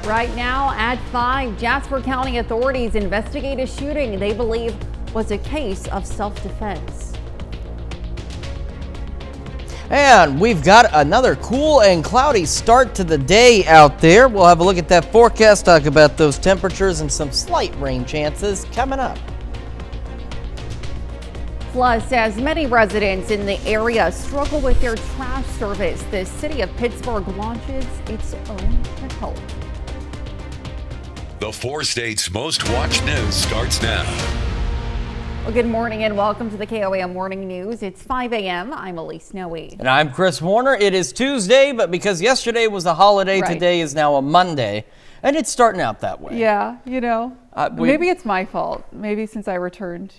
Right now at 5, Jasper County authorities investigate a shooting they believe was a case of self-defense. And we've got another cool and cloudy start to the day out there. We'll have a look at that forecast, talk about those temperatures and some slight rain chances coming up. Plus, as many residents in the area struggle with their trash service, the city of Pittsburgh launches its own patrol. The 4 states' most watched news starts now. Well, good morning and welcome to the KOAM Morning News. It's 5 a.m. I'm Elise Snowe. And I'm Chris Warner. It is Tuesday, but because yesterday was a holiday, Today is now a Monday. And it's starting out that way. Yeah, you know, maybe it's my fault. Maybe since I returned,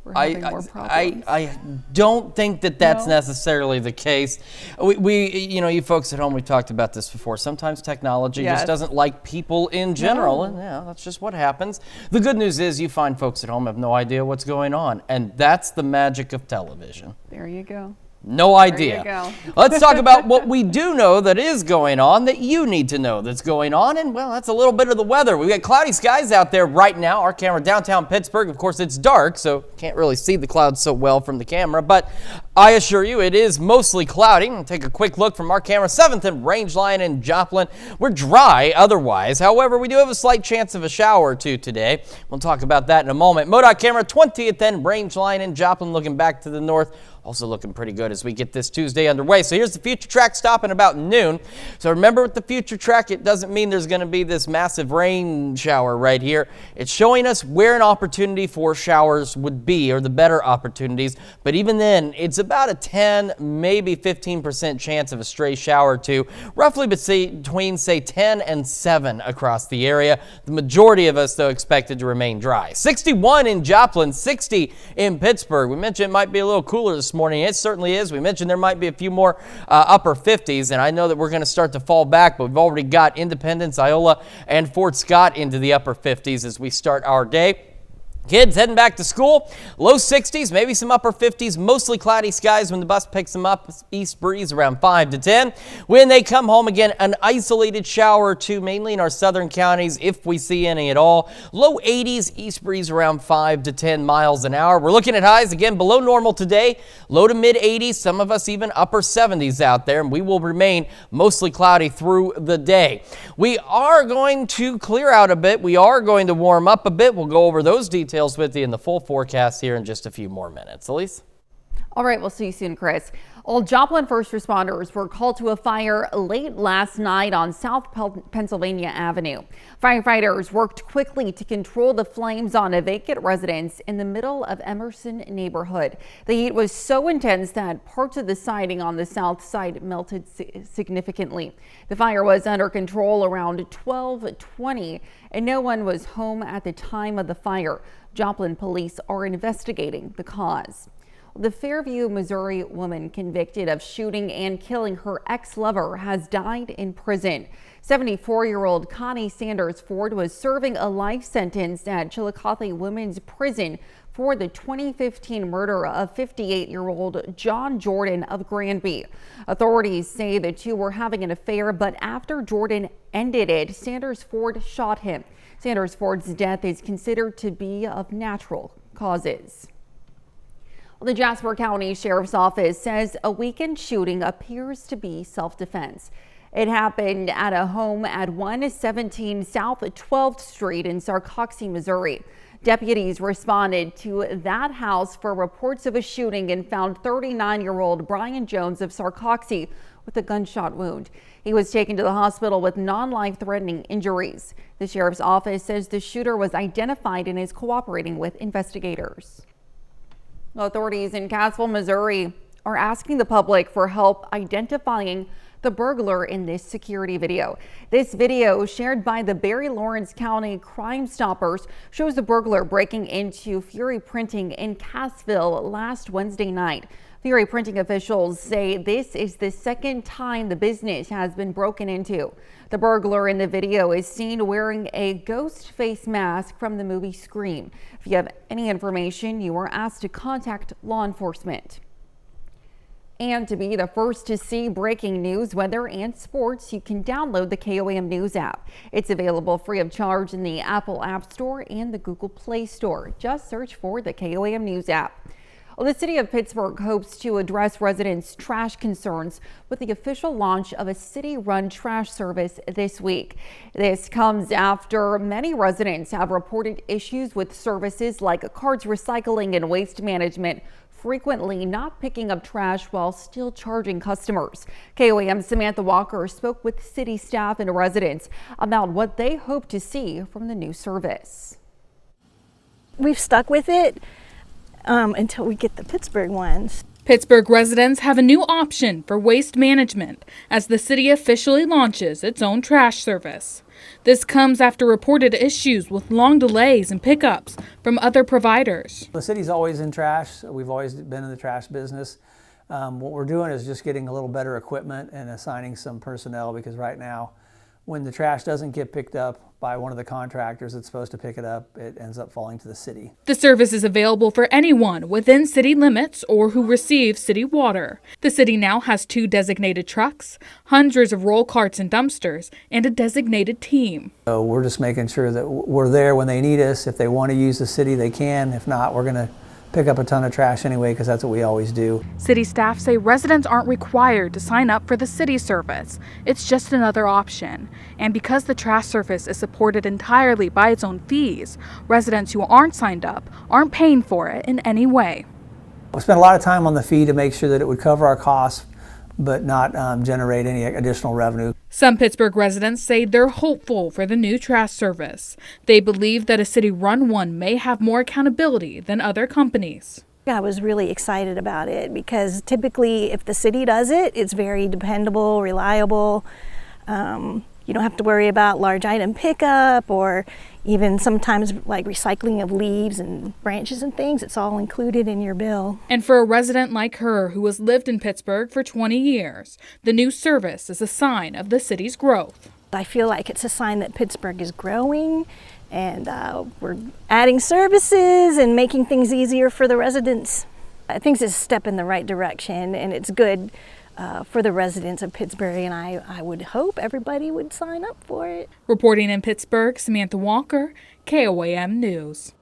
we're having more problems. I don't think that that's necessarily the case. You folks at home, we talked about this before. Sometimes technology just doesn't like people in general, and that's just what happens. The good news is you find folks at home have no idea what's going on, and that's the magic of television. There you go. No idea. There you go. Let's talk about what we do know that is going on, that you need to know that's going on. And, well, that's a little bit of the weather. We've got cloudy skies out there right now. Our camera downtown Pittsburgh, of course, it's dark, so can't really see the clouds so well from the camera. But I assure you, it is mostly cloudy. We'll take a quick look from our camera. 7th and Rangeline in Joplin. We're dry otherwise. However, we do have a slight chance of a shower or two today. We'll talk about that in a moment. MoDOT camera, 20th and Rangeline in Joplin, looking back to the north. Also looking pretty good as we get this Tuesday underway. So here's the future track stopping about noon. So remember with the future track, it doesn't mean there's going to be this massive rain shower right here. It's showing us where an opportunity for showers would be, or the better opportunities. But even then, it's about a 10, maybe 15% chance of a stray shower or two, roughly between, say, 10 and 7 across the area. The majority of us, though, expected to remain dry. 61 in Joplin, 60 in Pittsburgh. We mentioned it might be a little cooler this morning. It certainly is. We mentioned there might be a few more upper 50s, and I know that we're going to start to fall back, but we've already got Independence, Iola, and Fort Scott into the upper 50s as we start our day. Kids heading back to school, low 60s, maybe some upper 50s, mostly cloudy skies when the bus picks them up. East breeze around 5 to 10. When they come home again, an isolated shower or two, mainly in our southern counties, if we see any at all. Low 80s, east breeze around 5 to 10 miles an hour. We're looking at highs again below normal today, low to mid 80s, some of us even upper 70s out there, and we will remain mostly cloudy through the day. We are going to clear out a bit. We are going to warm up a bit. We'll go over those details with you in the full forecast here in just a few more minutes. Elise? All right, we'll see you soon, Chris. Old Joplin first responders were called to a fire late last night on South Pennsylvania Avenue. Firefighters worked quickly to control the flames on a vacant residence in the middle of Emerson neighborhood. The heat was so intense that parts of the siding on the south side melted significantly. The fire was under control around 12:20, and no one was home at the time of the fire. Joplin police are investigating the cause. The Fairview, Missouri woman convicted of shooting and killing her ex-lover has died in prison. 74-year-old Connie Sanders Ford was serving a life sentence at Chillicothe Women's Prison for the 2015 murder of 58-year-old John Jordan of Granby. Authorities say the two were having an affair, but after Jordan ended it, Sanders Ford shot him. Sanders Ford's death is considered to be of natural causes. Well, the Jasper County Sheriff's Office says a weekend shooting appears to be self-defense. It happened at a home at 117 South 12th Street in Sarcoxie, Missouri. Deputies responded to that house for reports of a shooting and found 39-year-old Brian Jones of Sarcoxie with a gunshot wound. He was taken to the hospital with non-life-threatening injuries. The sheriff's office says the shooter was identified and is cooperating with investigators. Authorities in Cassville, Missouri are asking the public for help identifying the burglar in this security video. This video, shared by the Barry Lawrence County Crime Stoppers, shows the burglar breaking into Fury Printing in Cassville last Wednesday night. Fury Printing officials say this is the second time the business has been broken into. The burglar in the video is seen wearing a ghost face mask from the movie Scream. If you have any information, you are asked to contact law enforcement. And to be the first to see breaking news, weather, and sports, you can download the KOAM News app. It's available free of charge in the Apple App Store and the Google Play Store. Just search for the KOAM News app. Well, the city of Pittsburgh hopes to address residents' trash concerns with the official launch of a city-run trash service this week. This comes after many residents have reported issues with services like Cards Recycling and Waste Management frequently not picking up trash while still charging customers. KOAM's Samantha Walker spoke with city staff and residents about what they hope to see from the new service. We've stuck with it until we get the Pittsburgh ones. Pittsburgh residents have a new option for waste management as the city officially launches its own trash service. This comes after reported issues with long delays in pickups from other providers. The city's always in trash. We've always been in the trash business. What we're doing is just getting a little better equipment and assigning some personnel, because right now, when the trash doesn't get picked up by one of the contractors that's supposed to pick it up, it ends up falling to the city. The service is available for anyone within city limits or who receives city water. The city now has 2 designated trucks, hundreds of roll carts and dumpsters, and a designated team. So we're just making sure that we're there when they need us. If they want to use the city, they can. If not, we're going to pick up a ton of trash anyway, because that's what we always do. City staff say residents aren't required to sign up for the city service. It's just another option. And because the trash service is supported entirely by its own fees, residents who aren't signed up aren't paying for it in any way. We spent a lot of time on the fee to make sure that it would cover our costs, but not generate any additional revenue. Some Pittsburgh residents say they're hopeful for the new trash service. They believe that a city-run one may have more accountability than other companies. I was really excited about it because typically if the city does it, it's very dependable, reliable. You don't have to worry about large item pickup or even sometimes like recycling of leaves and branches and things. It's all included in your bill. And for a resident like her who has lived in Pittsburgh for 20 years, the new service is a sign of the city's growth. I feel like it's a sign that Pittsburgh is growing, and we're adding services and making things easier for the residents. I think it's a step in the right direction, and it's good for the residents of Pittsburgh, and I would hope everybody would sign up for it. Reporting in Pittsburgh, Samantha Walker, KOAM News.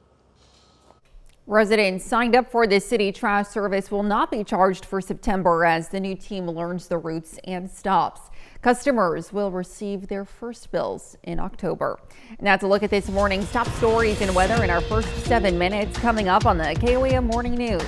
Residents signed up for the city trash service will not be charged for September as the new team learns the routes and stops. Customers will receive their first bills in October. And that's a look at this morning's top stories and weather in our first 7 minutes, coming up on the KOAM Morning News.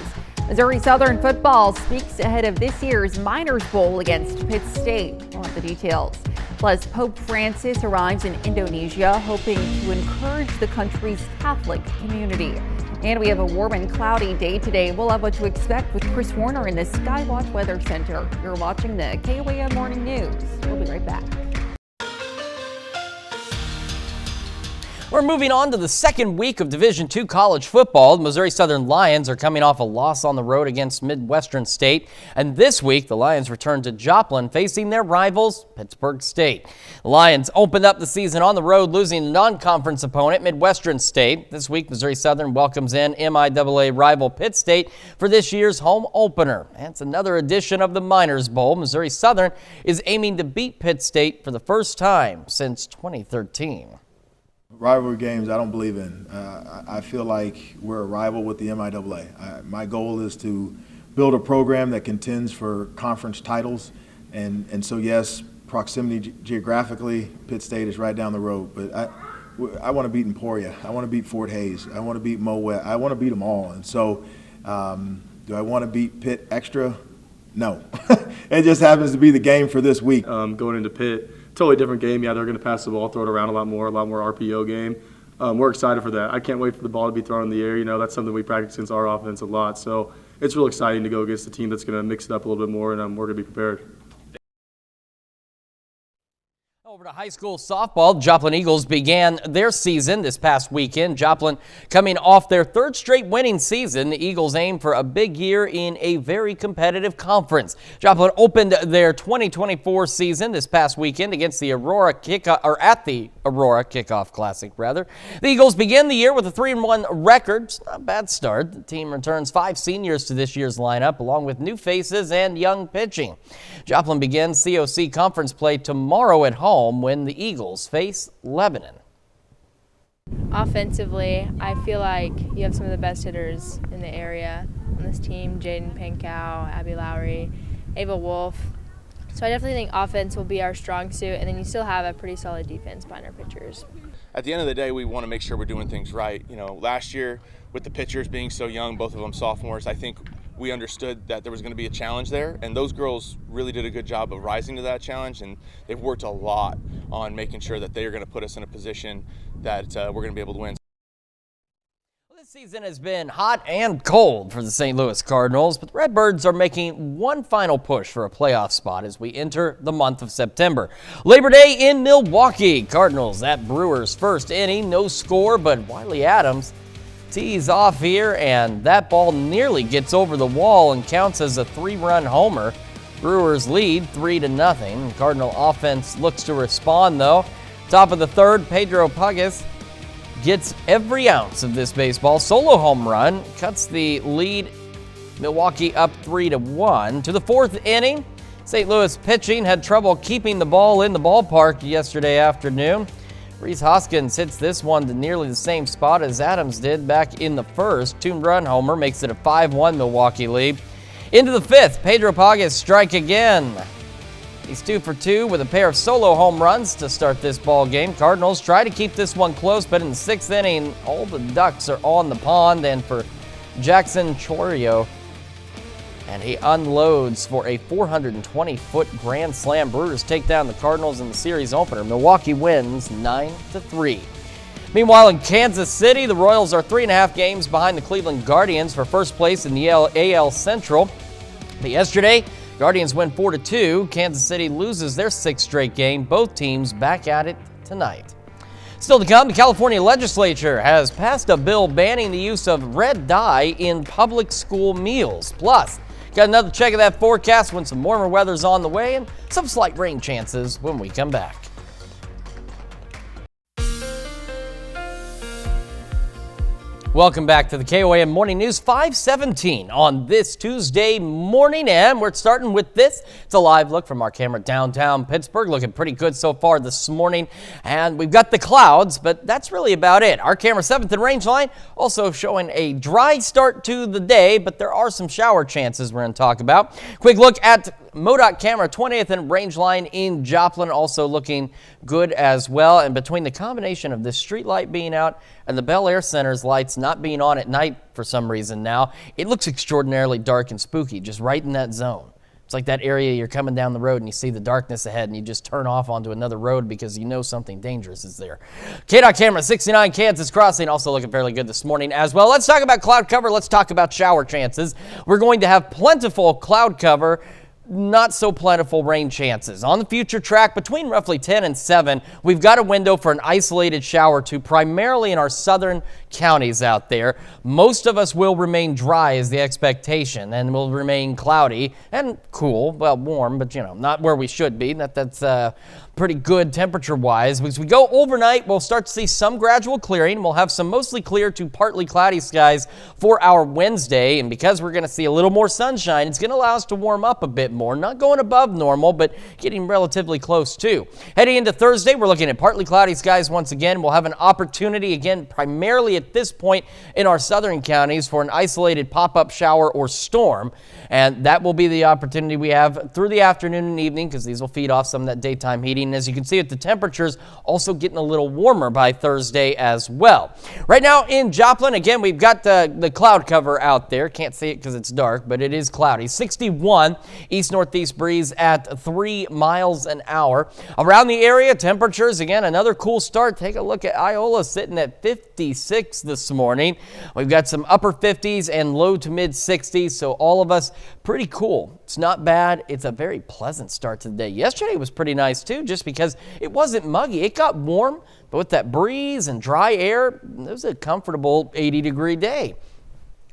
Missouri Southern football speaks ahead of this year's Miners Bowl against Pitt State. We'll have the details. Plus, Pope Francis arrives in Indonesia, hoping to encourage the country's Catholic community. And we have a warm and cloudy day today. We'll have what to expect with Chris Warner in the Skywatch Weather Center. You're watching the KOAM Morning News. We'll be right back. We're moving on to the second week of Division II college football. The Missouri Southern Lions are coming off a loss on the road against Midwestern State. And this week, the Lions return to Joplin, facing their rivals, Pittsburgh State. The Lions opened up the season on the road, losing a non-conference opponent, Midwestern State. This week, Missouri Southern welcomes in MIAA rival Pitt State for this year's home opener. And it's another edition of the Miners Bowl. Missouri Southern is aiming to beat Pitt State for the first time since 2013. Rivalry games I don't believe in. I feel like we're a rival with the MIAA. My goal is to build a program that contends for conference titles. And so, yes, proximity geographically, Pitt State is right down the road. But I want to beat Emporia. I want to beat Fort Hays. I want to beat Moet. I want to beat them all. And so do I want to beat Pitt extra? No. It just happens to be the game for this week. Going into Pitt. Totally different game. Yeah, they're going to pass the ball, throw it around a lot more RPO game. We're excited for that. I can't wait for the ball to be thrown in the air. You know, that's something we practice against our offense a lot. So it's real exciting to go against a team that's going to mix it up a little bit more, and we're going to be prepared. Over to high school softball, Joplin Eagles began their season this past weekend. Joplin coming off their third straight winning season. The Eagles aim for a big year in a very competitive conference. Joplin opened their 2024 season this past weekend against the Aurora at the Aurora Kickoff Classic, rather. The Eagles begin the year with a 3-1 record. It's not a bad start. The team returns 5 seniors to this year's lineup, along with new faces and young pitching. Joplin begins COC conference play tomorrow at home when the Eagles face Lebanon. Offensively, I feel like you have some of the best hitters in the area on this team: Jaden Pankow, Abby Lowry, Ava Wolf. So I definitely think offense will be our strong suit, and then you still have a pretty solid defense behind our pitchers. At the end of the day, we want to make sure we're doing things right. You know, last year with the pitchers being so young, both of them sophomores, I think we understood that there was going to be a challenge there, and those girls really did a good job of rising to that challenge, and they've worked a lot on making sure that they are going to put us in a position that we're going to be able to win. This season has been hot and cold for the St. Louis Cardinals, but the Redbirds are making one final push for a playoff spot as we enter the month of September. Labor Day in Milwaukee. Cardinals at Brewers' first inning, no score, but Wiley Adams tees off here, and that ball nearly gets over the wall and counts as a 3-run homer. Brewers lead 3-0. Cardinal offense looks to respond, though. Top of the third, Pedro Pugas gets every ounce of this baseball. Solo home run cuts the lead. Milwaukee up 3-1. To the fourth inning, St. Louis pitching had trouble keeping the ball in the ballpark yesterday afternoon. Reese Hoskins hits this one to nearly the same spot as Adams did back in the first. 2-run homer makes it a 5-1 Milwaukee lead. Into the fifth, Pedro Pugas strike again. He's 2 for 2 with a pair of solo home runs to start this ball game. Cardinals try to keep this one close, but in the sixth inning, all the ducks are on the pond. And for Jackson Chorio, and he unloads for a 420-foot grand slam. Brewers take down the Cardinals in the series opener. Milwaukee wins 9-3. Meanwhile, in Kansas City, the Royals are 3.5 games behind the Cleveland Guardians for first place in the AL Central. But yesterday, Guardians win 4-2. Kansas City loses their 6th straight game. Both teams back at it tonight. Still to come, the California legislature has passed a bill banning the use of red dye in public school meals. Plus, got another check of that forecast when some warmer weather's on the way and some slight rain chances when we come back. Welcome back to the KOAM Morning News 517 on this Tuesday morning, and we're starting with this. It's a live look from our camera downtown Pittsburgh, looking pretty good so far this morning, and we've got the clouds, but that's really about it. Our camera 7th and range line also showing a dry start to the day, but there are some shower chances we're going to talk about. Quick look at MoDOT camera 20th and range line in Joplin, also looking good as well. And between the combination of this street light being out and the Bel Air Center's lights not being on at night for some reason now, it looks extraordinarily dark and spooky, just right in that zone. It's like that area you're coming down the road and you see the darkness ahead and you just turn off onto another road because you know something dangerous is there. KDOT camera 69 Kansas Crossing also looking fairly good this morning as well. Let's talk about cloud cover. Let's talk about shower chances. We're going to have plentiful cloud cover, not so plentiful rain chances. On the future track, between roughly 10 and 7, we've got a window for an isolated shower to primarily in our southern counties out there. Most of us will remain dry is the expectation and will remain cloudy and cool, well, warm, but not where we should be. That's pretty good temperature-wise. As we go overnight, we'll start to see some gradual clearing. We'll have some mostly clear to partly cloudy skies for our Wednesday, and because we're going to see a little more sunshine, it's going to allow us to warm up a bit more. Not going above normal, but getting relatively close too. Heading into Thursday, we're looking at partly cloudy skies once again. We'll have an opportunity, again, primarily at this point in our southern counties for an isolated pop-up shower or storm, and that will be the opportunity we have through the afternoon and evening because these will feed off some of that daytime heating. And as you can see, with the temperatures also getting a little warmer by Thursday as well. Right now in Joplin, again, we've got the cloud cover out there. Can't see it because it's dark, but it is cloudy. 61 east-northeast breeze at 3 miles an hour. Around the area, temperatures, again, another cool start. Take a look at Iola sitting at 56 this morning. We've got some upper 50s and low to mid 60s, so all of us pretty cool It's not bad. It's a very pleasant start to the day. Yesterday was pretty nice too, just because it wasn't muggy. It got warm, but with that breeze and dry air, it was a comfortable 80-degree day.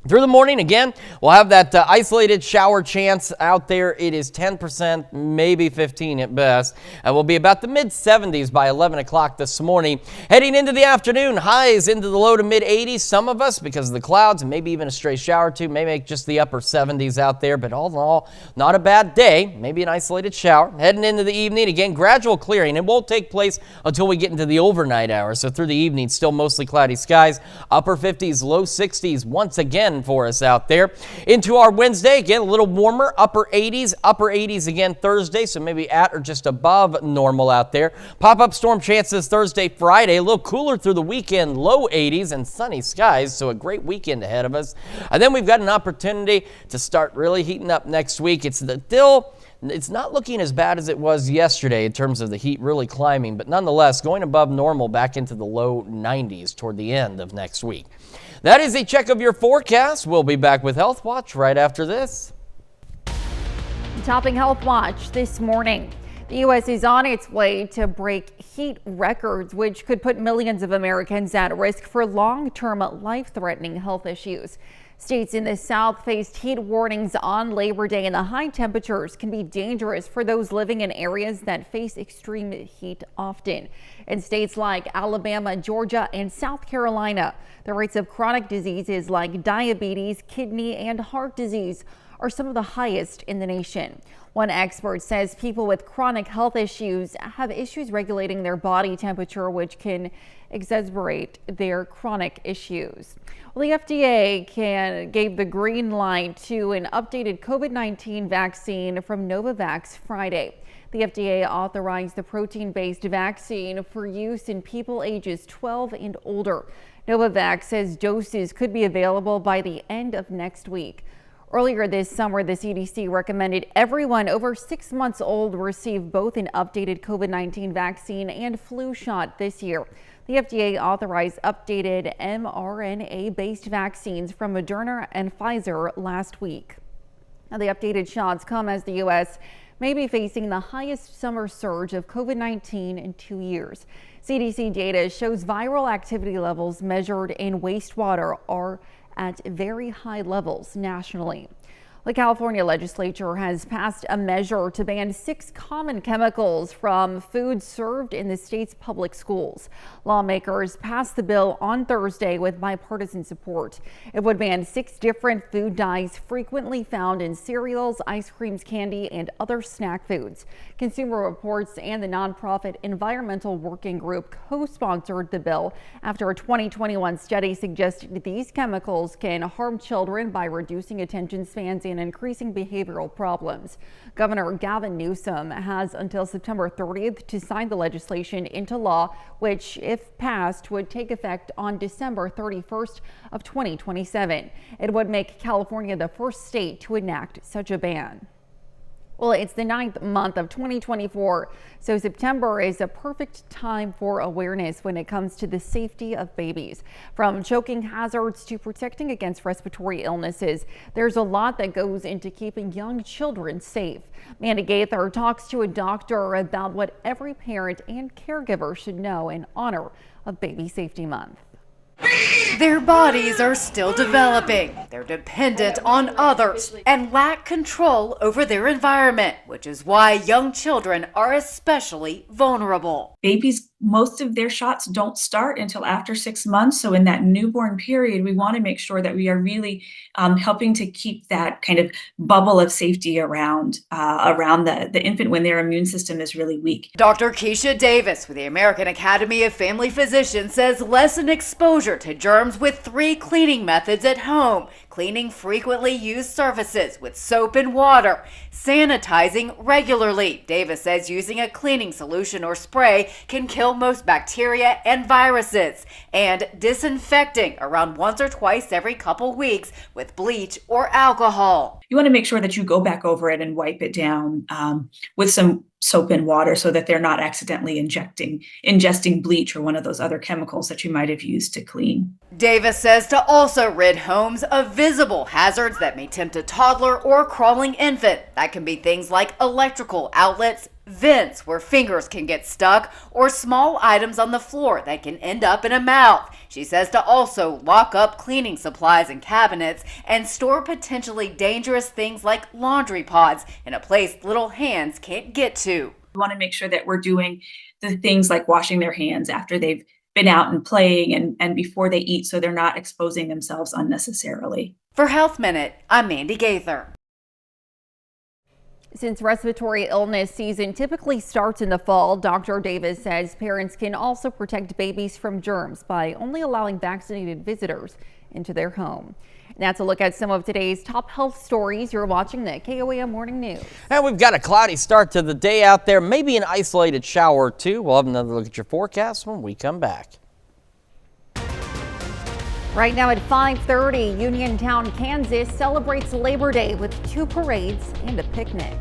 Through the morning, again, we'll have that isolated shower chance out there. It is 10%, maybe 15 at best. And we'll be about the mid-70s by 11 o'clock this morning. Heading into the afternoon, highs into the low to mid-80s. Some of us, because of the clouds and maybe even a stray shower or two, may make just the upper 70s out there. But all in all, not a bad day. Maybe an isolated shower. Heading into the evening, again, gradual clearing. It won't take place until we get into the overnight hours. So through the evening, still mostly cloudy skies. Upper 50s, low 60s once again for us out there. Into our Wednesday, again, a little warmer, upper 80s again Thursday, so maybe at or just above normal out there. Pop-up storm chances Thursday, Friday, a little cooler through the weekend, low 80s and sunny skies, so a great weekend ahead of us. And then we've got an opportunity to start really heating up next week. It's not looking as bad as it was yesterday in terms of the heat really climbing, but nonetheless going above normal back into the low 90s toward the end of next week. That is a check of your forecast. We'll be back with Health Watch right after this. Topping Health Watch this morning. The U.S. is on its way to break heat records, which could put millions of Americans at risk for long-term life-threatening health issues. States in the South faced heat warnings on Labor Day, and the high temperatures can be dangerous for those living in areas that face extreme heat often. In states like Alabama, Georgia, and South Carolina, the rates of chronic diseases like diabetes, kidney, and heart disease are some of the highest in the nation. One expert says people with chronic health issues have issues regulating their body temperature, which can exacerbate their chronic issues. Well, the FDA gave the green light to an updated COVID-19 vaccine from Novavax Friday. The FDA authorized the protein-based vaccine for use in people ages 12 and older. Novavax says doses could be available by the end of next week. Earlier this summer, the CDC recommended everyone over 6 months old receive both an updated COVID-19 vaccine and flu shot this year. The FDA authorized updated mRNA-based vaccines from Moderna and Pfizer last week. Now, the updated shots come as the U.S. may be facing the highest summer surge of COVID-19 in 2 years. CDC data shows viral activity levels measured in wastewater are at very high levels nationally. The California legislature has passed a measure to ban 6 common chemicals from food served in the state's public schools. Lawmakers passed the bill on Thursday with bipartisan support. It would ban 6 different food dyes frequently found in cereals, ice creams, candy, and other snack foods. Consumer Reports and the nonprofit Environmental Working Group co-sponsored the bill after a 2021 study suggested these chemicals can harm children by reducing attention spans and increasing behavioral problems. Governor Gavin Newsom has until September 30th to sign the legislation into law, which, if passed, would take effect on December 31st of 2027. It would make California the first state to enact such a ban. Well, it's the 9th month of 2024, so September is a perfect time for awareness when it comes to the safety of babies. From choking hazards to protecting against respiratory illnesses, there's a lot that goes into keeping young children safe. Mandy Gaither talks to a doctor about what every parent and caregiver should know in honor of Baby Safety Month. Their bodies are still developing. They're dependent on others and lack control over their environment, which is why young children are especially vulnerable. Babies, most of their shots don't start until after 6 months. So in that newborn period, we want to make sure that we are really helping to keep that kind of bubble of safety around the infant when their immune system is really weak. Dr. Keisha Davis with the American Academy of Family Physicians says lessen exposure to germs with 3 cleaning methods at home. Cleaning frequently used surfaces with soap and water, sanitizing regularly. Davis says using a cleaning solution or spray can kill most bacteria and viruses, and disinfecting around once or twice every couple weeks with bleach or alcohol. You want to make sure that you go back over it and wipe it down with some soap and water so that they're not accidentally ingesting bleach or one of those other chemicals that you might have used to clean. Davis says to also rid homes of visible hazards that may tempt a toddler or crawling infant. That can be things like electrical outlets, vents where fingers can get stuck, or small items on the floor that can end up in a mouth. She says to also lock up cleaning supplies and cabinets and store potentially dangerous things like laundry pods in a place little hands can't get to. We want to make sure that we're doing the things like washing their hands after they've been out and playing and before they eat, so they're not exposing themselves unnecessarily. For Health Minute, I'm Mandy Gaither. Since respiratory illness season typically starts in the fall, Dr. Davis says parents can also protect babies from germs by only allowing vaccinated visitors into their home. And that's a look at some of today's top health stories. You're watching the KOAM Morning News. And we've got a cloudy start to the day out there, maybe an isolated shower or two. We'll have another look at your forecast when we come back. Right now at 5:30, Uniontown, Kansas celebrates Labor Day with 2 parades and a picnic.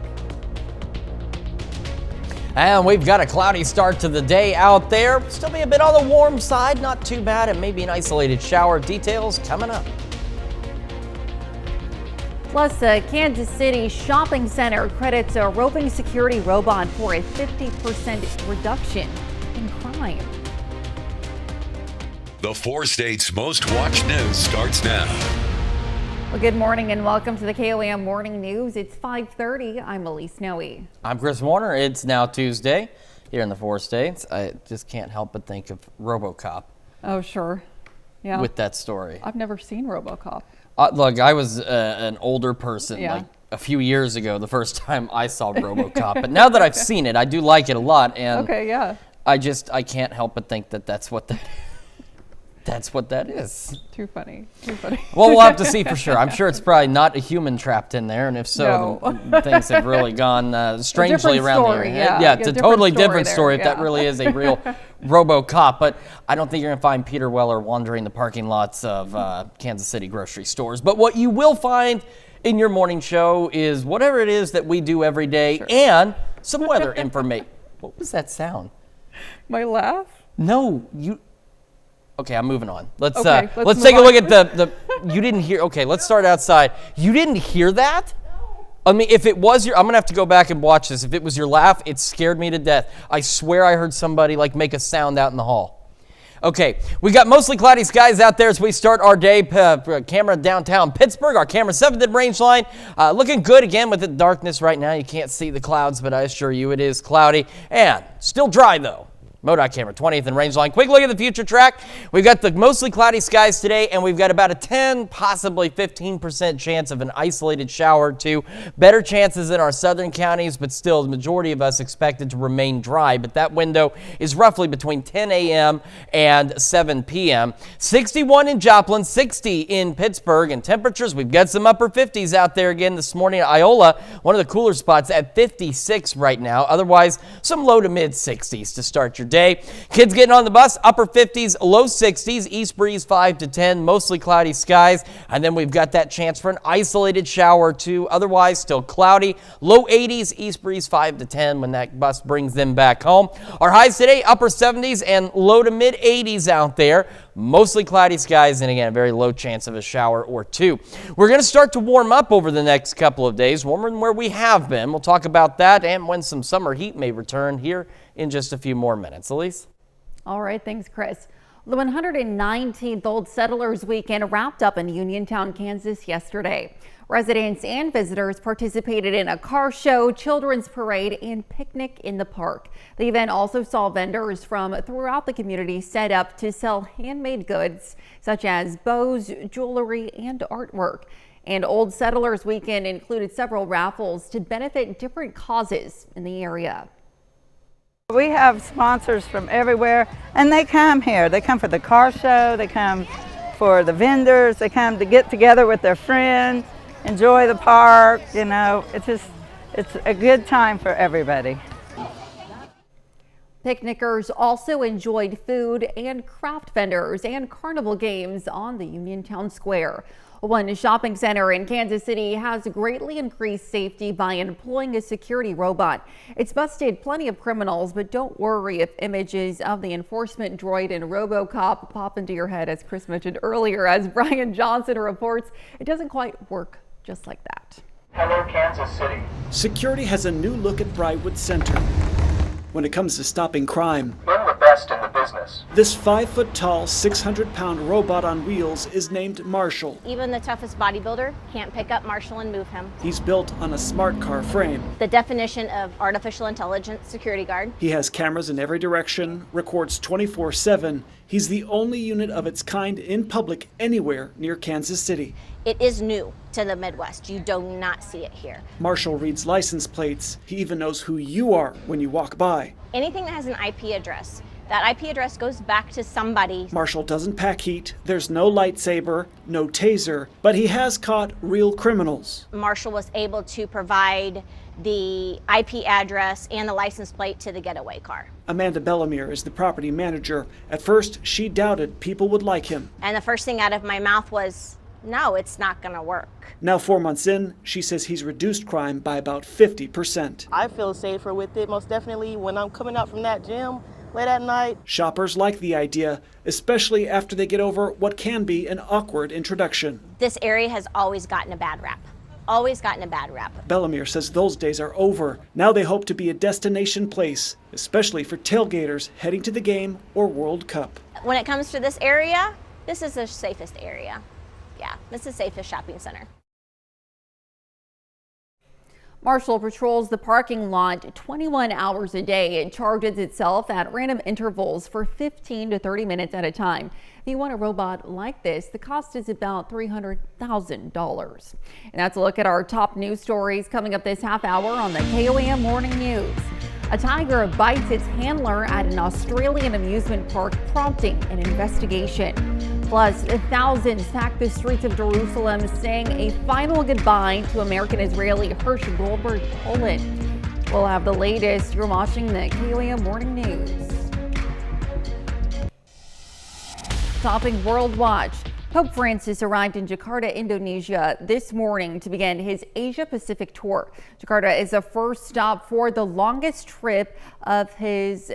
And we've got a cloudy start to the day out there. Still be a bit on the warm side, not too bad, and maybe an isolated shower. Details coming up. Plus, a Kansas City shopping center credits a roving security robot for a 50% reduction in crime. The 4 states' most watched news starts now. Well, good morning and welcome to the KOAM Morning News. It's 5:30. I'm Elise Noe. I'm Chris Warner. It's now Tuesday here in the 4 states. I just can't help but think of RoboCop. Oh, sure. Yeah. With that story. I've never seen RoboCop. Look, I was an older person Yeah. like a few years ago, the first time I saw RoboCop. But now that I've seen it, I do like it a lot. And Okay, yeah. I can't help but think that that's what that is. Too funny. Too funny. Well, we'll have to see for sure. I'm sure it's probably not a human trapped in there, and if so, No. then things have really gone strangely around story, here. yeah. It's a different totally story different there, story if yeah. that really is a real RoboCop. But I don't think you're going to find Peter Weller wandering the parking lots of Kansas City grocery stores. But what you will find in your morning show is whatever it is that we do every day, and some weather information. What was that sound? My laugh? No, you. Okay, I'm moving on. Let's Okay, let's move take a on. look at the you didn't hear. Okay, let's start outside. You didn't hear that? I mean, if it was I'm gonna have to go back and watch this. If it was your laugh, it scared me to death. I swear I heard somebody like make a sound out in the hall. Okay, we got mostly cloudy skies out there as we start our day. Camera downtown Pittsburgh, our camera 7th range line. Looking good again with the darkness right now. You can't see the clouds, but I assure you it is cloudy and still dry though. MoDOT camera 20th and range line. Quick look at the future track. We've got the mostly cloudy skies today, and we've got about a 10, possibly 15% chance of an isolated shower or two. Better chances in our southern counties, but still the majority of us expected to remain dry. But that window is roughly between 10 a.m. and 7 p.m. 61 in Joplin, 60 in Pittsburgh, and temperatures, we've got some upper 50s out there again this morning at Iola. One of the cooler spots at 56 right now. Otherwise, some low to mid 60s to start your day. Kids getting on the bus, upper 50s, low 60s, east breeze 5 to 10, mostly cloudy skies. And then we've got that chance for an isolated shower or two. Otherwise, still cloudy, low 80s, east breeze 5 to 10 when that bus brings them back home. Our highs today, upper 70s and low to mid 80s out there. Mostly cloudy skies, and again, a very low chance of a shower or two. We're going to start to warm up over the next couple of days, warmer than where we have been. We'll talk about that and when some summer heat may return here in just a few more minutes. Elise? All right, thanks, Chris. The 119th Old Settlers Weekend wrapped up in Uniontown, Kansas yesterday. Residents and visitors participated in a car show, children's parade, and picnic in the park. The event also saw vendors from throughout the community set up to sell handmade goods such as bows, jewelry, and artwork. And Old Settlers Weekend included several raffles to benefit different causes in the area. We have sponsors from everywhere, and they come here. They come for the car show, they come for the vendors, they come to get together with their friends, enjoy the park, you know, it's a good time for everybody. Picnickers also enjoyed food and craft vendors and carnival games on the Uniontown Square. One shopping center in Kansas City has greatly increased safety by employing a security robot. It's busted plenty of criminals, but don't worry if images of the enforcement droid and RoboCop pop into your head, as Chris mentioned earlier. As Brian Johnson reports, it doesn't quite work just like that. Hello, Kansas City. Security has a new look at Brightwood Center when it comes to stopping crime. We're the best in the business. This 5-foot-tall, 600-pound robot on wheels is named Marshall. Even the toughest bodybuilder can't pick up Marshall and move him. He's built on a smart car frame. The definition of artificial intelligence security guard. He has cameras in every direction, records 24/7. He's the only unit of its kind in public anywhere near Kansas City. It is new to the Midwest. You do not see it here. Marshall reads license plates. He even knows who you are when you walk by. Anything that has an IP address, that IP address goes back to somebody. Marshall doesn't pack heat. There's no lightsaber, no taser, but he has caught real criminals. Marshall was able to provide the IP address and the license plate to the getaway car. Amanda Bellamere is the property manager. At first, she doubted people would like him. And the first thing out of my mouth was, no, it's not going to work. Now 4 months in, she says he's reduced crime by about 50%. I feel safer with it, most definitely, when I'm coming out from that gym late at night. Shoppers like the idea, especially after they get over what can be an awkward introduction. This area has always gotten a bad rap. Always gotten a bad rap. Bellamere says those days are over. Now they hope to be a destination place, especially for tailgaters heading to the game or World Cup. When it comes to this area, this is the safest area. Yeah, this is the safest shopping center. Marshall patrols the parking lot 21 hours a day and charges itself at random intervals for 15 to 30 minutes at a time. If you want a robot like this, the cost is about $300,000. And that's a look at our top news stories coming up this half hour on the KOAM Morning News. A tiger bites its handler at an Australian amusement park, prompting an investigation. Plus, thousands packed the streets of Jerusalem, saying a final goodbye to American-Israeli Hersh Goldberg Poland. We'll have the latest. You're watching the KOAM Morning News. Topping World Watch. Pope Francis arrived in Jakarta, Indonesia this morning to begin his Asia-Pacific tour. Jakarta is the first stop for the longest trip of his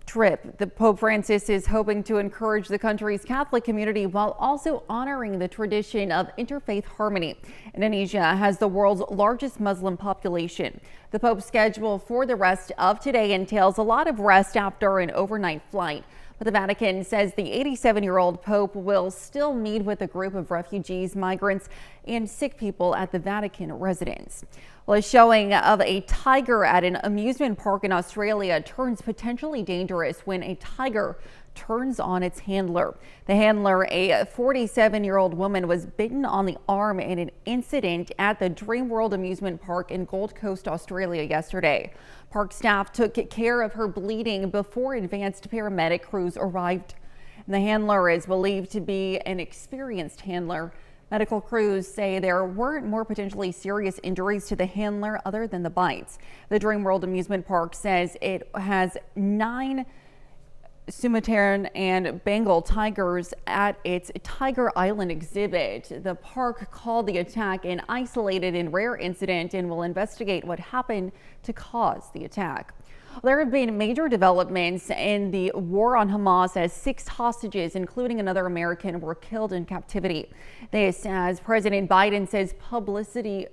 trip. The Pope Francis is hoping to encourage the country's Catholic community while also honoring the tradition of interfaith harmony. Indonesia has the world's largest Muslim population. The Pope's schedule for the rest of today entails a lot of rest after an overnight flight. But the Vatican says the 87-year-old Pope will still meet with a group of refugees, migrants, and sick people at the Vatican residence. Well, a showing of a tiger at an amusement park in Australia turns potentially dangerous when a tiger turns on its handler. The handler, a 47-year-old woman, was bitten on the arm in an incident at the Dreamworld amusement park in Gold Coast, Australia yesterday. Park staff took care of her bleeding before advanced paramedic crews arrived. And the handler is believed to be an experienced handler. Medical crews say there weren't more potentially serious injuries to the handler other than the bites. The Dreamworld amusement park says it has 9 Sumatran and Bengal tigers at its Tiger Island exhibit. The park called the attack an isolated and rare incident and will investigate what happened to cause the attack. There have been major developments in the war on Hamas as 6 hostages, including another American, were killed in captivity. This as President Biden says publicly,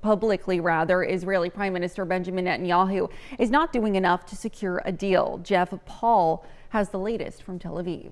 Israeli Prime Minister Benjamin Netanyahu is not doing enough to secure a deal. Jeff Paul has the latest from Tel Aviv.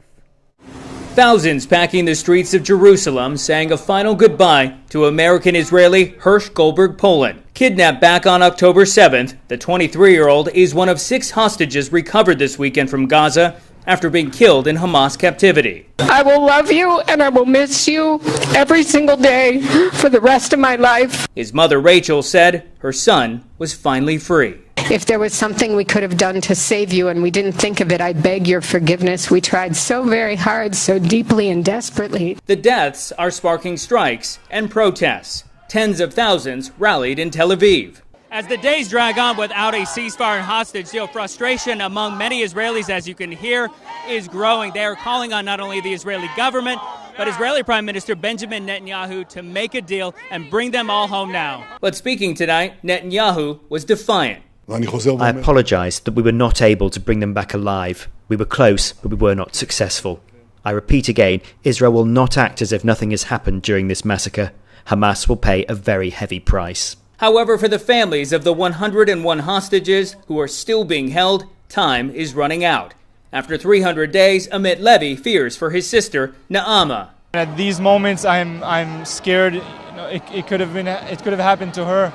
Thousands packing the streets of Jerusalem, saying a final goodbye to American-Israeli Hersh Goldberg Poland. Kidnapped back on October 7th, the 23-year-old is one of 6 hostages recovered this weekend from Gaza after being killed in Hamas captivity. I will love you and I will miss you every single day for the rest of my life. His mother, Rachel, said her son was finally free. If there was something we could have done to save you and we didn't think of it, I beg your forgiveness. We tried so very hard, so deeply and desperately. The deaths are sparking strikes and protests. Tens of thousands rallied in Tel Aviv. As the days drag on without a ceasefire and hostage deal, frustration among many Israelis, as you can hear, is growing. They are calling on not only the Israeli government, but Israeli Prime Minister Benjamin Netanyahu to make a deal and bring them all home now. But speaking tonight, Netanyahu was defiant. I apologize that we were not able to bring them back alive. We were close, but we were not successful. I repeat again, Israel will not act as if nothing has happened during this massacre. Hamas will pay a very heavy price. However, for the families of the 101 hostages who are still being held, time is running out. After 300 days, Amit Levy fears for his sister, Naama. At these moments, I'm scared. It could have happened to her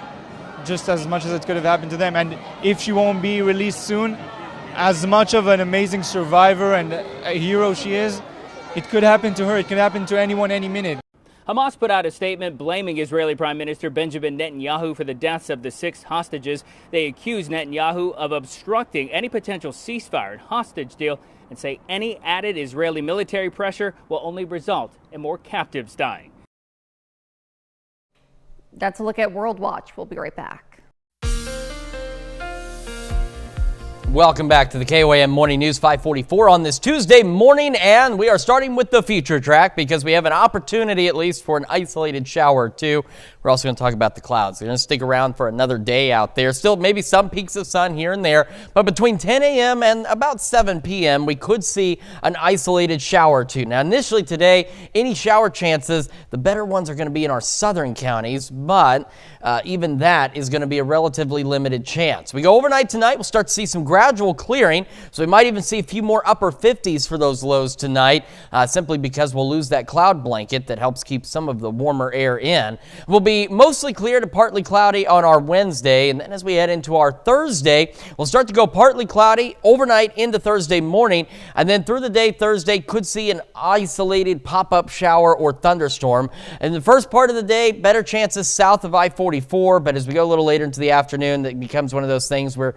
just as much as it could have happened to them. And if she won't be released soon, as much of an amazing survivor and a hero she is, it could happen to her. It could happen to anyone any minute. Hamas put out a statement blaming Israeli Prime Minister Benjamin Netanyahu for the deaths of the 6 hostages. They accuse Netanyahu of obstructing any potential ceasefire and hostage deal and say any added Israeli military pressure will only result in more captives dying. That's a look at World Watch. We'll be right back. Welcome back to the KOAM Morning News 544 on this Tuesday morning, and we are starting with the future track because we have an opportunity at least for an isolated shower or two. We're also going to talk about the clouds. They're going to stick around for another day out there. Still maybe some peaks of sun here and there, but between 10 a.m. and about 7 p.m. we could see an isolated shower or two. Now initially today, any shower chances, the better ones are going to be in our southern counties, but even that is going to be a relatively limited chance. We go overnight tonight, we'll start to see some gradual clearing, so we might even see a few more upper 50s for those lows tonight, simply because we'll lose that cloud blanket that helps keep some of the warmer air in. We'll be mostly clear to partly cloudy on our Wednesday, and then as we head into our Thursday, we'll start to go partly cloudy overnight into Thursday morning, and then through the day Thursday could see an isolated pop-up shower or thunderstorm. In the first part of the day, better chances south of I-44, but as we go a little later into the afternoon, it becomes one of those things where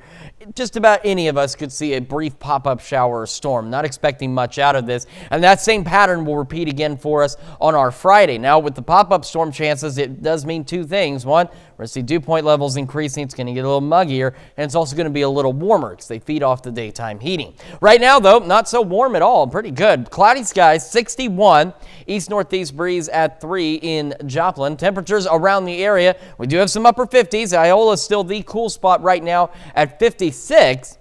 just about any of us could see a brief pop-up shower or storm. Not expecting much out of this, and that same pattern will repeat again for us on our Friday. Now with the pop-up storm chances, it does mean two things. One, we're going to see dew point levels increasing. It's going to get a little muggier, and it's also going to be a little warmer because they feed off the daytime heating. Right now, though, not so warm at all. Pretty good. Cloudy skies, 61. East-northeast breeze at 3 in Joplin. Temperatures around the area, we do have some upper 50s. Iola is still the cool spot right now at 56.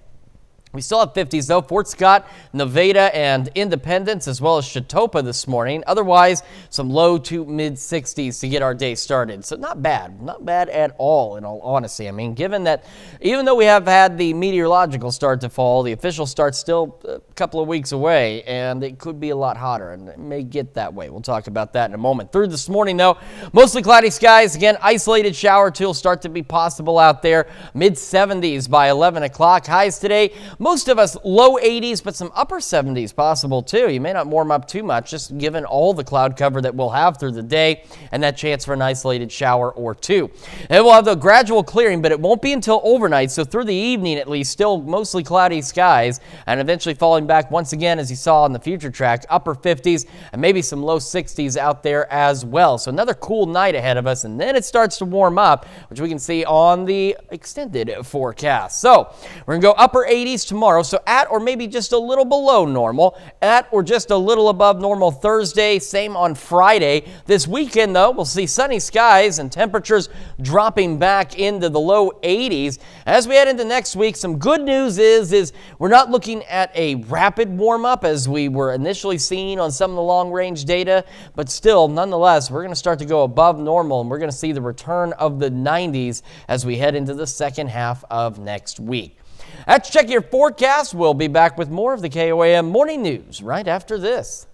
We still have 50s, though. Fort Scott, Nevada, and Independence, as well as Chautauqua this morning. Otherwise, some low to mid-60s to get our day started. So not bad. Not bad at all, in all honesty. I mean, given that even though we have had the meteorological start to fall, the official start's still a couple of weeks away, and it could be a lot hotter, and it may get that way. We'll talk about that in a moment. Through this morning, though, mostly cloudy skies. Again, isolated shower or two will start to be possible out there. Mid-70s by 11 o'clock. Highs today, most of us low 80s, but some upper 70s possible too. You may not warm up too much, just given all the cloud cover that we'll have through the day and that chance for an isolated shower or two. And we'll have the gradual clearing, but it won't be until overnight. So through the evening, at least, still mostly cloudy skies and eventually falling back once again, as you saw on the future track, upper 50s and maybe some low 60s out there as well. So another cool night ahead of us, and then it starts to warm up, which we can see on the extended forecast. So we're going to go upper 80s tomorrow. So at or maybe just a little below normal, at or just a little above normal Thursday, same on Friday. This weekend, though, we'll see sunny skies and temperatures dropping back into the low 80s. As we head into next week, some good news is we're not looking at a rapid warm-up as we were initially seeing on some of the long-range data, but still, nonetheless, we're going to start to go above normal, and we're going to see the return of the 90s as we head into the second half of next week. Let's check your forecast. We'll be back with more of the KOAM Morning News right after this.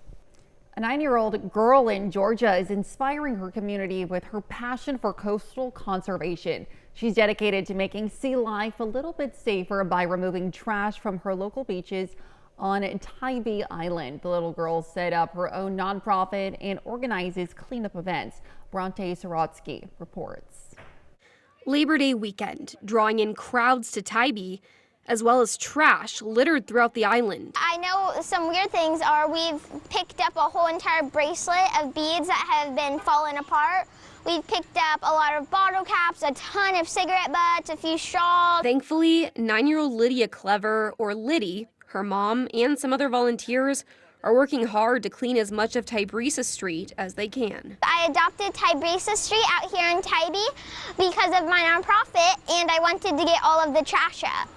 A 9-year-old girl in Georgia is inspiring her community with her passion for coastal conservation. She's dedicated to making sea life a little bit safer by removing trash from her local beaches on Tybee Island. The little girl set up her own nonprofit and organizes cleanup events. Bronte Sorotsky reports. Labor Day weekend, drawing in crowds to Tybee, as well as trash littered throughout the island. I know some weird things are we've picked up a whole entire bracelet of beads that have been falling apart. We picked up a lot of bottle caps, a ton of cigarette butts, a few straws. Thankfully, 9-year-old Lydia Clever, or Liddy, her mom, and some other volunteers are working hard to clean as much of Tybrisa Street as they can. I adopted Tybrisa Street out here in Tybee because of my nonprofit, and I wanted to get all of the trash up.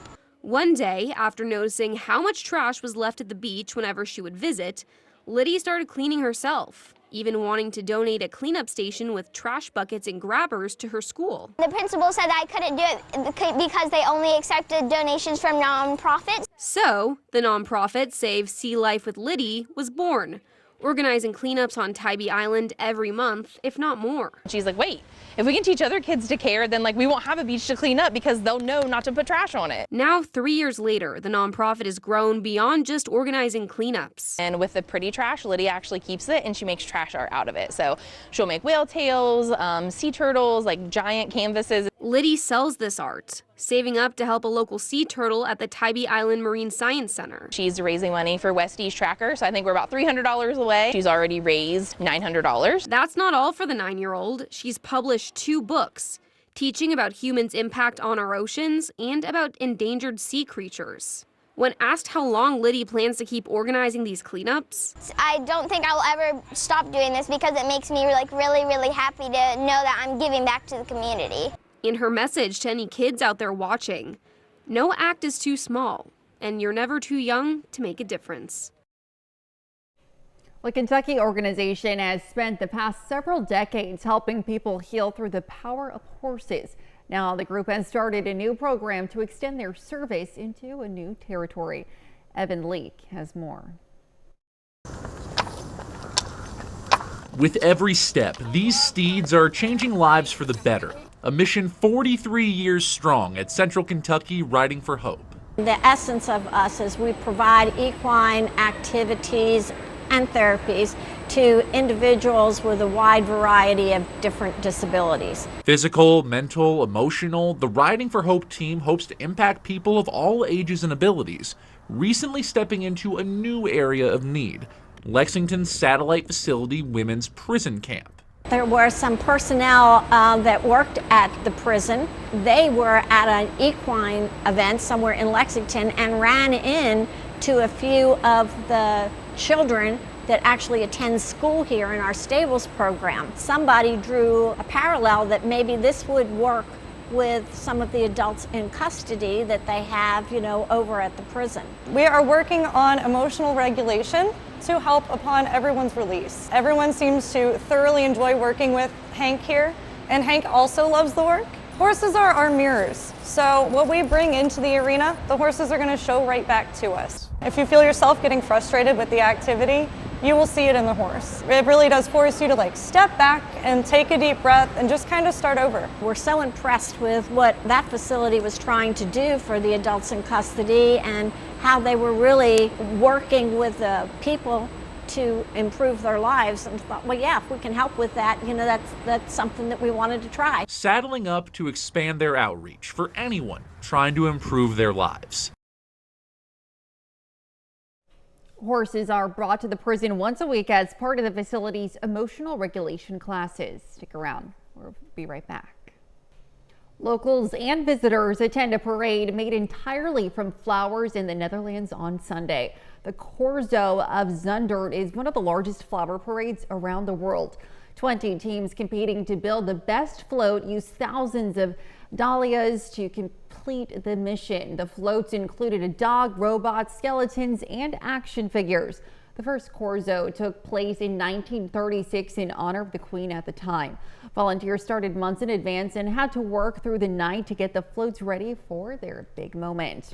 One day, after noticing how much trash was left at the beach whenever she would visit, Liddy started cleaning herself, even wanting to donate a cleanup station with trash buckets and grabbers to her school. The principal said that I couldn't do it because they only accepted donations from nonprofits. So, the nonprofit Save Sea Life with Liddy was born, organizing cleanups on Tybee Island every month, if not more. She's like, wait, if we can teach other kids to care, then we won't have a beach to clean up because they'll know not to put trash on it. Now, 3 years later, the nonprofit has grown beyond just organizing cleanups. And with the pretty trash, Lydia actually keeps it and she makes trash art out of it. So she'll make whale tails, sea turtles, giant canvases. Liddy sells this art, saving up to help a local sea turtle at the Tybee Island Marine Science Center. She's raising money for Westie's Tracker, so I think we're about $300 away. She's already raised $900. That's not all for the 9-year-old. She's published 2 books, teaching about humans' impact on our oceans and about endangered sea creatures. When asked how long Liddy plans to keep organizing these cleanups, I don't think I'll ever stop doing this because it makes me really, really happy to know that I'm giving back to the community. in her message to any kids out there watching, no act is too small, and you're never too young to make a difference. The Kentucky organization has spent the past several decades helping people heal through the power of horses. Now the group has started a new program to extend their service into a new territory. Evan Leake has more. With every step, these steeds are changing lives for the better. A mission 43 years strong at Central Kentucky Riding for Hope. The essence of us is we provide equine activities and therapies to individuals with a wide variety of different disabilities. Physical, mental, emotional, the Riding for Hope team hopes to impact people of all ages and abilities, recently stepping into a new area of need, Lexington's Satellite Facility Women's Prison Camp. There were some personnel that worked at the prison. They were at an equine event somewhere in Lexington and ran in to a few of the children that actually attend school here in our stables program. Somebody drew a parallel that maybe this would work with some of the adults in custody that they have, over at the prison. We are working on emotional regulation to help upon everyone's release. Everyone seems to thoroughly enjoy working with Hank here, and Hank also loves the work. Horses are our mirrors, so what we bring into the arena, the horses are going to show right back to us. If you feel yourself getting frustrated with the activity, you will see it in the horse. It really does force you to step back and take a deep breath and just kind of start over. We're so impressed with what that facility was trying to do for the adults in custody and how they were really working with the people to improve their lives, and thought, well, yeah, if we can help with that, that's something that we wanted to try. Saddling up to expand their outreach for anyone trying to improve their lives. Horses are brought to the prison once a week as part of the facility's emotional regulation classes. Stick around. We'll be right back. Locals and visitors attend a parade made entirely from flowers in the Netherlands on Sunday. The Corso of Zundert is one of the largest flower parades around the world. 20 teams competing to build the best float use thousands of dahlias to complete the mission. The floats included a dog, robots, skeletons, and action figures. The first Corso took place in 1936 in honor of the Queen at the time. Volunteers started months in advance and had to work through the night to get the floats ready for their big moment.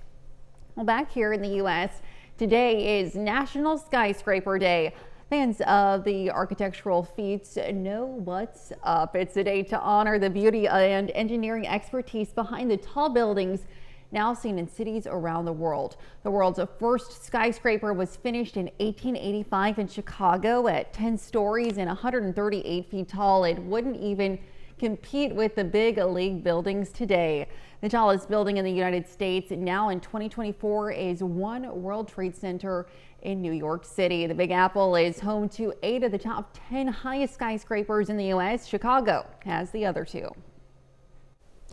Well, back here in the U.S., today is National Skyscraper Day. Fans of the architectural feats know what's up. It's a day to honor the beauty and engineering expertise behind the tall buildings now seen in cities around the world. The world's first skyscraper was finished in 1885 in Chicago at 10 stories and 138 feet tall. It wouldn't even compete with the big league buildings today. The tallest building in the United States now in 2024 is One World Trade Center in New York City. The Big Apple is home to 8 of the top 10 highest skyscrapers in the U.S. Chicago has the other 2.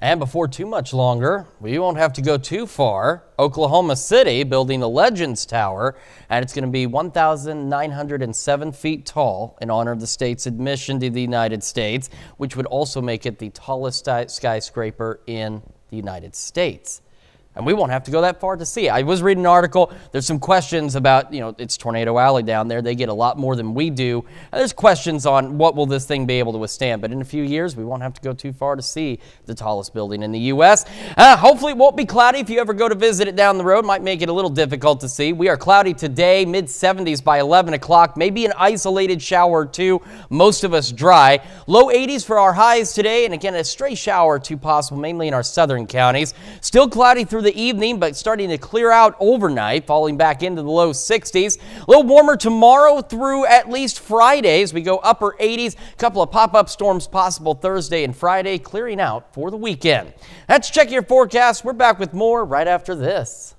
And before too much longer, we won't have to go too far. Oklahoma City building the Legends Tower, and it's going to be 1,907 feet tall in honor of the state's admission to the United States, which would also make it the tallest skyscraper in the United States. And we won't have to go that far to see it. I was reading an article. There's some questions about, it's Tornado Alley down there. They get a lot more than we do. And there's questions on what will this thing be able to withstand. But in a few years, we won't have to go too far to see the tallest building in the U.S. Hopefully it won't be cloudy. If you ever go to visit it down the road, might make it a little difficult to see. We are cloudy today, mid-70s by 11 o'clock. Maybe an isolated shower or two. Most of us dry. Low 80s for our highs today. And again, a stray shower or two possible, mainly in our southern counties. Still cloudy through the evening, but starting to clear out overnight, falling back into the low 60s. A little warmer tomorrow through at least Friday as we go upper 80s. A couple of pop-up storms possible Thursday and Friday, clearing out for the weekend. Let's check your forecast. We're back with more right after this.